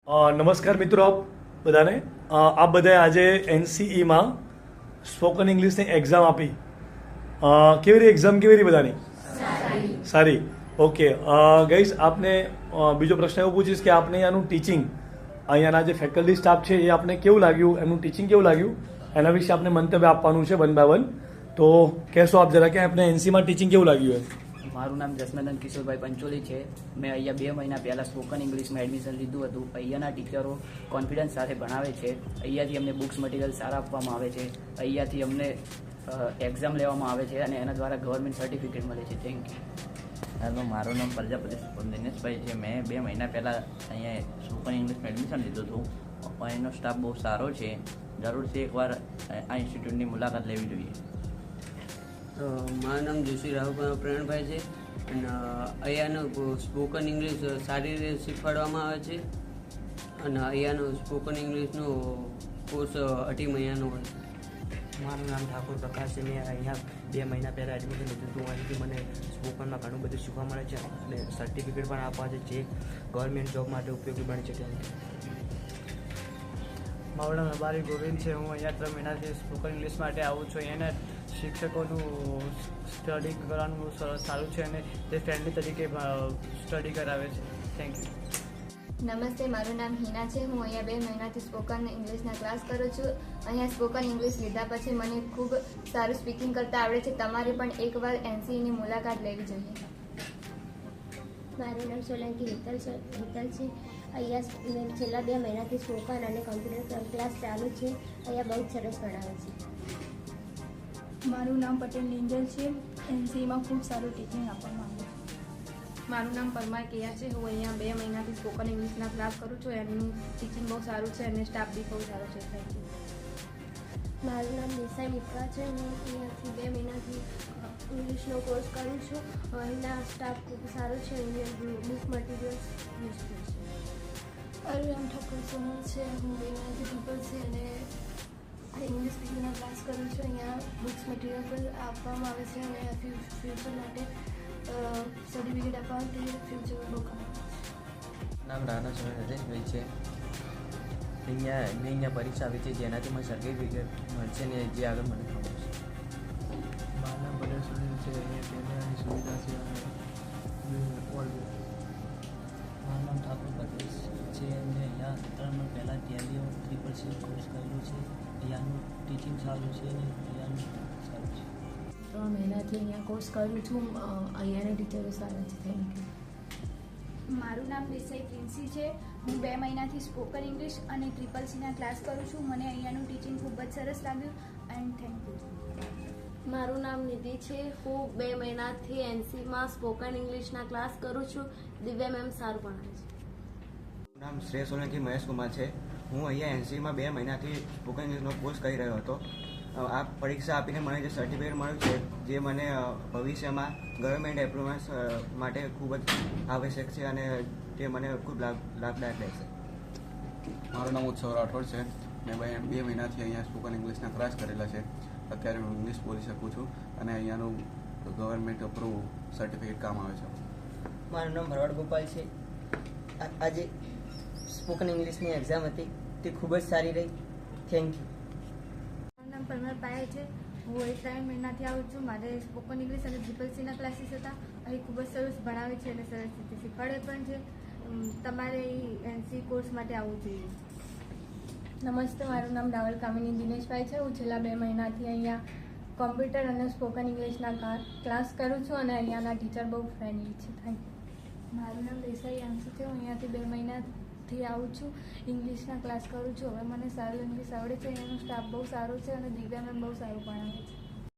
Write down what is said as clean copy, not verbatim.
નમસ્કાર મિત્રો બધાને. આપ બધાએ આજે એનસીઈમાં સ્પોકન ઇંગ્લિશની એક્ઝામ આપી. કેવી રહી એક્ઝામ? કેવી રહી બધાની? સારી. ઓકે ગાઈઝ, આપને બીજો પ્રશ્ન એવો પૂછીશ કે આપને અહીંયાનું ટીચિંગ, અહીંયાના જે ફેકલ્ટી સ્ટાફ છે એ આપને કેવું લાગ્યું, એમનું ટીચિંગ કેવું લાગ્યું, એના વિશે આપને મંતવ્ય આપવાનું છે વન બાય વન. તો કહેશો આપ જરા કે આપણે એનસીમાં ટીચિંગ કેવું લાગ્યું એમ? મારું નામ જસનંદન કિશોરભાઈ પંચોલી છે. મેં અહીંયા 2 મહિના પહેલાં સ્પોકન ઇંગ્લિશમાં એડમિશન લીધું હતું. અહીંયાના ટીચરો કોન્ફિડન્સ સાથે ભણાવે છે. અહીંયાથી અમને બુક્સ મટીરિયલ સારા આપવામાં આવે છે. અહીંયાથી અમને એક્ઝામ લેવામાં આવે છે અને એના દ્વારા ગવર્મેન્ટ સર્ટિફિકેટ મળે છે. Thank you. હેલો, મારું નામ પ્રજાપતિ દિનેશભાઈ છે. મેં 2 મહિના પહેલાં અહીંયા સ્પોકન ઇંગ્લિશમાં એડમિશન લીધું હતું. અહીંનો સ્ટાફ બહુ સારો છે. જરૂરથી એકવાર આ ઇન્સ્ટિટ્યૂટની મુલાકાત લેવી જોઈએ. તો મારું નામ જોશી રાહુલ પ્રવીણભાઈ છે અને અહીંયાનું સ્પોકન ઇંગ્લિશ સારી રીતે શીખવાડવામાં આવે છે અને અહીંયાનું સ્પોકન ઇંગ્લિશનો કોર્સ 2.5 મહિનાનો હોય છે. મારું નામ ઠાકોર પ્રકાશ છે. મેં અહીંયા 2 મહિના પહેલાં એડમિશન લીધું હતું. અહીંથી મને સ્પોકનમાં ઘણું બધું શીખવા મળે છે અને સર્ટિફિકેટ પણ આપવા છે જે ગવર્મેન્ટ જોબ માટે ઉપયોગી બને છે. મારું નામ અબારી ગોવિંદ છે. હું અહીંયા 3 મહિનાથી સ્પોકન ઇંગ્લિશ માટે આવું છું. અહીંયાના શિક્ષકોનું સ્ટડી કરવાનું સારું છે અને તે ફ્રેન્ડલી તરીકે સ્ટડી કરાવે છે. Thank you. નમસ્તે, મારું નામ હિના છે. હું અહીંયા 2 મહિનાથી સ્પોકન ઇંગ્લિશના ક્લાસ કરું છું. અહીંયા સ્પોકન ઇંગ્લિશ લીધા પછી મને ખૂબ સારું સ્પીકિંગ કરતા આવડે છે. તમારે પણ એકવાર એનસીઈની મુલાકાત લેવી જોઈએ. મારું નામ સોલંકી હિતલ છે. અહીંયા મેં છેલ્લા 2 મહિનાથી સ્પોકન અને કોમ્પ્યુટર ક્લાસ ચાલુ છે. અહીંયા બહુ જ સરસ ભણાવે છે. મારું નામ પટેલ નિંજલ છે. એનસીઈમાં ખૂબ સારું ટીચિંગ આપવામાં આવે છે. મારું નામ પરમાર કેયા છે. હું અહીંયા 2 મહિનાથી સ્પોકન ઇંગ્લિશના ક્લાસ કરું છું. એનું ટીચિંગ બહુ સારું છે અને સ્ટાફ બી બહુ સારો છે. Thank you. મારું નામ દેસાઈ મિત્રા છે. હું અહીંયાથી 2 મહિનાથી ઇંગ્લિશનો કોર્સ કરું છું. અહીંના સ્ટાફ ખૂબ સારો છે. અહીંયા બુક મટીરિયલ્સ યુઝફુલ છે. મારું નામ ઠાકોર સોનલ છે. હું 2 મહિનાથી ટ્રિપલ છે અને ઇંગ્લિશ સ્પીકિંગના ક્લાસ કરું છું. અહીંયા બુક્સ મટીરિયલ પણ આપવામાં આવે છે અને ફ્યુચર માટે સર્ટિફિકેટ આપવાનું તે ફ્યુચરમાં બહુ કામ આવે છે. નામ રાણા સોનલ રજેશભાઈ છે. અહીંયા પરીક્ષા આવી છે જેનાથી મને સર્ટિફિકેટ મળશે ને જે આગળ મને ખબર છે. મારું નામ પટેલ સુનિલ છે. અહીંયા કેમેરાની સુવિધા છે અને મારું નામ ઠાકોર પટેલ છે. મેં અહીંયા 3 મહિના પહેલાં ટેલી ટ્રિપલ સી કોર્સ કરેલું છે. અહીંયાનું ટીચિંગ સારું છે અને અહીંયાનું સારું છે. 3 મહિનાથી અહીંયા કોર્સ કરું છું. અહીંયાના ટીચરો સારા છે. Thank you. મારું નામ દેસાઈ પ્રિન્સી છે. હું 2 મહિનાથી સ્પોકન ઇંગ્લિશ અને ટ્રિપલ સીના ક્લાસ કરું છું. મને અહીંયાનું ટીચિંગ ખૂબ જ સરસ લાગ્યું એન્ડ થેન્ક યુ. મારું નામ નિધિ છે. હું 2 મહિનાથી એનસીમાં સ્પોકન ઇંગ્લિશના ક્લાસ કરું છું. દિવ્યા મેમ સારું ભણાવે છે. મારું નામ શ્રેય સોલંકી મહેશ કુમાર છે. હું અહીંયા એનસીમાં 2 મહિનાથી સ્પોકન ઇંગ્લિશનો કોર્સ કરી રહ્યો હતો. આ પરીક્ષા આપીને મને જે સર્ટિફિકેટ મળ્યું છે જે મને ભવિષ્યમાં ગવર્મેન્ટ એમ્પ્લોયમેન્ટ માટે ખૂબ જ આવશ્યક છે અને તે મને ખૂબ લાભદાયક રહેશે. મારું નામ ઉત્સવ રાઠોડ છે. મેં 2 મહિનાથી અહીંયા સ્પોકન ઇંગ્લિશના ક્લાસ કરેલા છે. અત્યારે હું ઇંગ્લિશ બોલી શકું છું અને અહીંયાનું ગવર્મેન્ટ અપ્રૂવ સર્ટિફિકેટ કામ આવે છે. મારું નામ ભરવાડ ગોપાલ છે. આજે સ્પોકન ઇંગ્લિશની એક્ઝામ હતી તે ખૂબ જ સારી રહી. Thank you. મારું નામ પરમાર પાયલ છે. હું અહીં 3 મહિનાથી આવું છું. મારે સ્પોકન ઇંગ્લિશ અને ટ્રિપલ સીના ક્લાસીસ હતા. અહીં ખૂબ જ સરસ ભણાવે છે અને સરસ રીતે શીખવાડે પણ છે. તમારે એનસી કોર્સ માટે આવવું જોઈએ. નમસ્તે, મારું નામ રાવલ કામિની દિનેશભાઈ છે. હું છેલ્લા 2 મહિનાથી અહીંયા કોમ્પ્યુટર અને સ્પોકન ઇંગ્લિશના ક્લાસ કરું છું અને અહીંયાના ટીચર બહુ ફ્રેન્ડલી છે. Thank you. મારું નામ દેસાઈ આંસુ છે. હું અહીંયાથી 2 મહિનાથી આવું છું. ઇંગ્લિશના ક્લાસ કરું છું. હવે મને સારું ઇંગ્લિશ આવડે છે. એનો સ્ટાફ બહુ સારો છે અને દિવ્યા મેમ બહુ સારું ભણાવે છે.